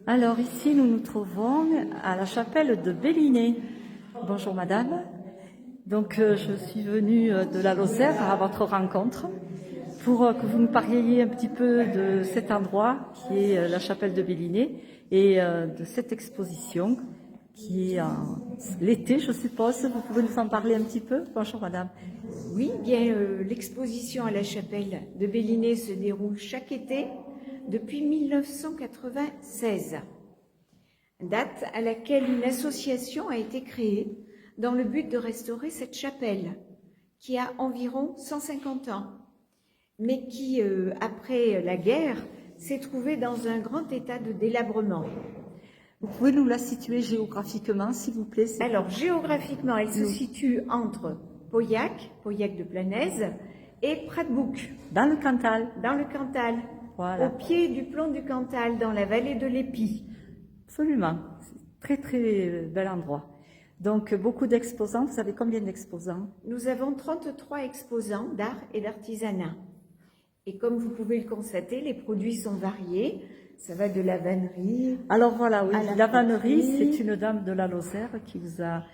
Alors ici, nous nous trouvons à la chapelle de Bellinet. Bonjour madame. Donc je suis venue de la Lozère à votre rencontre pour que vous nous parliez un petit peu de cet endroit qui est la chapelle de Bellinet et de cette exposition qui est l'été, je suppose. Vous pouvez nous en parler un petit peu? Bonjour madame. Oui, bien l'exposition à la chapelle de Bellinet se déroule chaque été depuis 1996, date à laquelle une association a été créée dans le but de restaurer cette chapelle qui a environ 150 ans, mais qui, après la guerre, s'est trouvée dans un grand état de délabrement. Vous pouvez nous la situer géographiquement, s'il vous plaît? Alors, géographiquement, elle se situe entre Pauillac de Planaise, et Pratbouc. Dans le Cantal. Dans le Cantal. Voilà. Au pied du plomb du Cantal, dans la vallée de l'Épie. Absolument. C'est très bel endroit. Donc, beaucoup d'exposants. Vous avez combien d'exposants? Nous avons 33 exposants d'art et d'artisanat. Et comme vous pouvez le constater, les produits sont variés. Ça va de la vannerie. Alors voilà, oui, la vannerie, poterie. c'est une dame de la Lozère qui vous a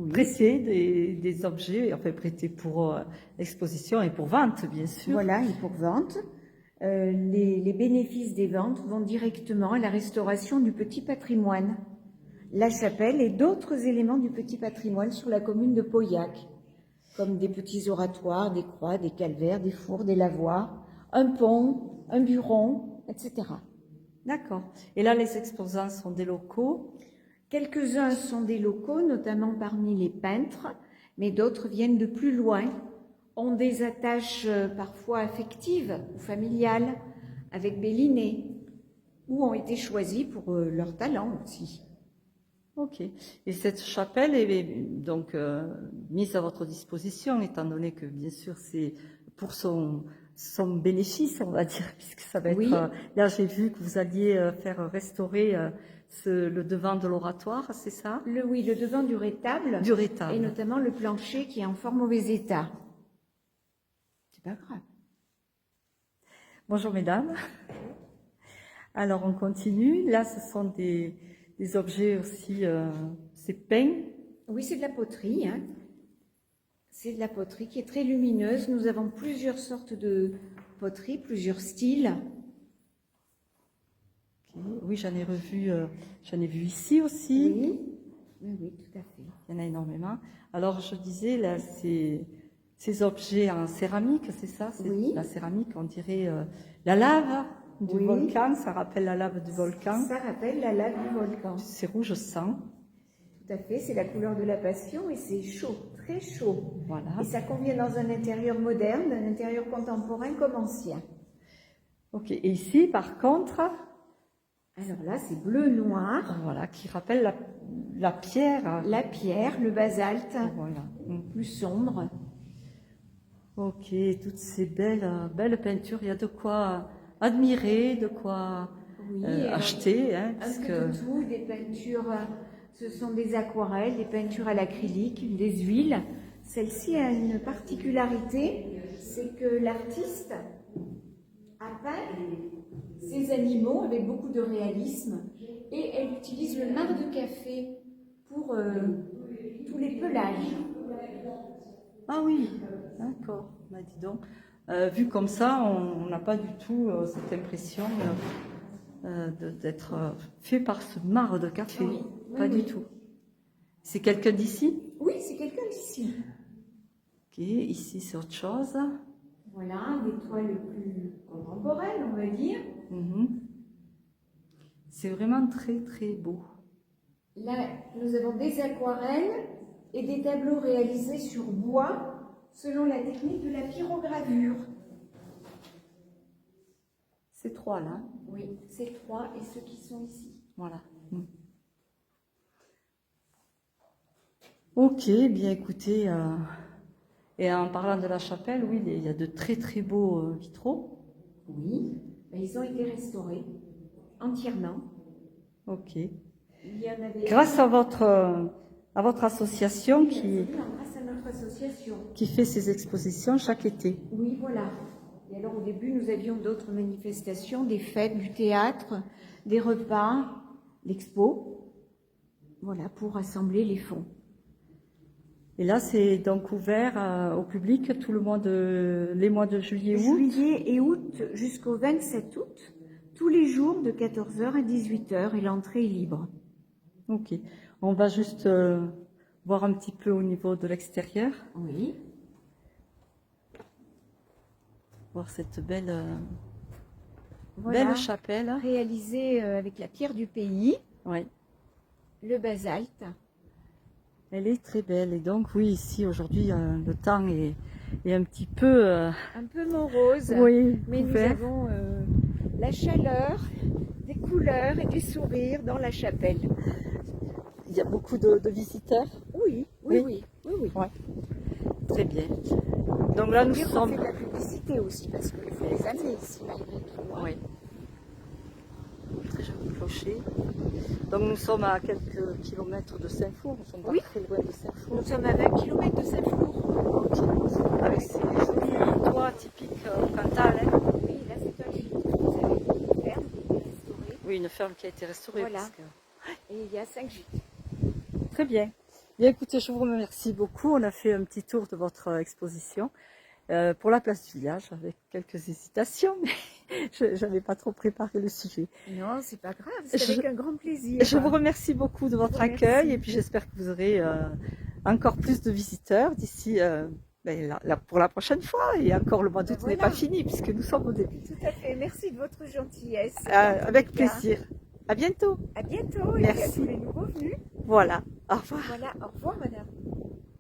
prêté des objets, enfin prêté pour exposition et pour vente, bien sûr. Voilà, et pour vente. Les bénéfices des ventes vont directement à la restauration du petit patrimoine, la chapelle et d'autres éléments du petit patrimoine sur la commune de Pauillac, comme des petits oratoires, des croix, des calvaires, des fours, des lavoirs, un pont, un buron, etc. D'accord. Et là, les exposants sont des locaux. Quelques-uns sont des locaux, notamment parmi les peintres, mais d'autres viennent de plus loin, ont des attaches parfois affectives ou familiales avec Bellinet, ou ont été choisis pour leur talent aussi. Ok. Et cette chapelle est donc mise à votre disposition, étant donné que, bien sûr, c'est pour son bénéfice, on va dire, puisque ça va être... Oui. Là, j'ai vu que vous alliez faire restaurer le devant de l'oratoire, c'est ça? Oui, le devant du rétable. Du rétable. Et notamment le plancher qui est en fort mauvais état. C'est pas grave. Bonjour mesdames. Alors on continue. Là, ce sont des objets aussi, c'est peint. Oui, c'est de la poterie. Hein. C'est de la poterie qui est très lumineuse. Nous avons plusieurs sortes de poterie, plusieurs styles. Okay. Oui, j'en ai vu ici aussi. Oui, tout à fait. Il y en a énormément. Alors je disais, là, ces objets en céramique, c'est ça? Oui. La céramique, on dirait la lave du volcan, ça rappelle la lave du volcan. Ça rappelle la lave du volcan. C'est rouge sang. Tout à fait, c'est la couleur de la passion et c'est chaud, très chaud. Voilà. Et ça convient dans un intérieur moderne, un intérieur contemporain comme ancien. Ok, et ici, par contre... Alors là, c'est bleu-noir. Voilà, qui rappelle la pierre. La pierre, le basalte, voilà. Plus sombre. Ok, toutes ces belles peintures, il y a de quoi admirer, de quoi acheter. Hein, parce peu de tout, des peintures, ce sont des aquarelles, des peintures à l'acrylique, des huiles. Celle-ci a une particularité, c'est que l'artiste a peint ces animaux avec beaucoup de réalisme et elle utilise le marc de café pour tous les pelages. Ah oui, d'accord, bah, dis donc. Vu comme ça, on n'a pas du tout cette impression d'être fait par ce marc de café. Oui, pas du tout. C'est quelqu'un d'ici? Oui, c'est quelqu'un d'ici. Ok, ici c'est autre chose. Voilà, des toiles plus contemporaines, on va dire. C'est vraiment très très beau. Là, nous avons des aquarelles et des tableaux réalisés sur bois selon la technique de la pyrogravure. Ces trois-là? Oui, ces trois et ceux qui sont ici. Voilà. Ok, bien écoutez, et en parlant de la chapelle, oui, il y a de très très beaux vitraux. Oui, ils ont été restaurés entièrement. Ok. Il y en avait... Grâce à votre association grâce à notre association qui fait ces expositions chaque été. Oui, voilà. Et alors au début, nous avions d'autres manifestations, des fêtes, du théâtre, des repas, l'expo, voilà, pour rassembler les fonds. Et là, c'est donc ouvert au public tout le mois les mois de juillet et août. Juillet et août jusqu'au 27 août, tous les jours de 14h à 18h et l'entrée est libre. Ok. On va juste voir un petit peu au niveau de l'extérieur. Oui. Voir cette belle, Voilà, belle chapelle. réalisée avec la pierre du pays, Ouais. le basalte. Elle est très belle. Et donc, oui, ici, aujourd'hui, le temps est un petit peu... Un peu morose, oui, mais nous couvert. avons la chaleur, des couleurs et du sourire dans la chapelle. Il y a beaucoup de visiteurs. Oui, oui, oui, oui, oui. Ouais. Très bien. Donc là, nous On sommes... fait de la publicité aussi, parce qu'il faut les années ici, malgré tout. Hein. Oui. Très joli clocher. Donc nous sommes à quelques kilomètres de Saint-Flour. Nous sommes pas Oui. très loin de Saint-Flour. Nous sommes à 20 km de Saint-Flour. Ok. Avec ces jolis toits typiques Cantal. Hein. Oui, là c'est un gîte. Vous avez une ferme qui est restaurée. Oui, une ferme qui a été restaurée. Voilà. Parce que... Et il y a 5 gîtes. Très bien. Bien, écoutez, je vous remercie beaucoup. On a fait un petit tour de votre exposition pour la place du village avec quelques hésitations, mais je n'avais pas trop préparé le sujet. Non, c'est pas grave, c'est Je- avec un grand plaisir. Je vous remercie beaucoup de votre Merci. accueil et puis j'espère que vous aurez encore plus de visiteurs d'ici pour la prochaine fois. Et encore le mois d'août n'est voilà. pas fini puisque nous sommes au début. Tout à fait, merci de votre gentillesse. Avec plaisir. À bientôt. À bientôt Merci. et à tous les nouveaux venus. Voilà. Au revoir. Voilà, au revoir madame.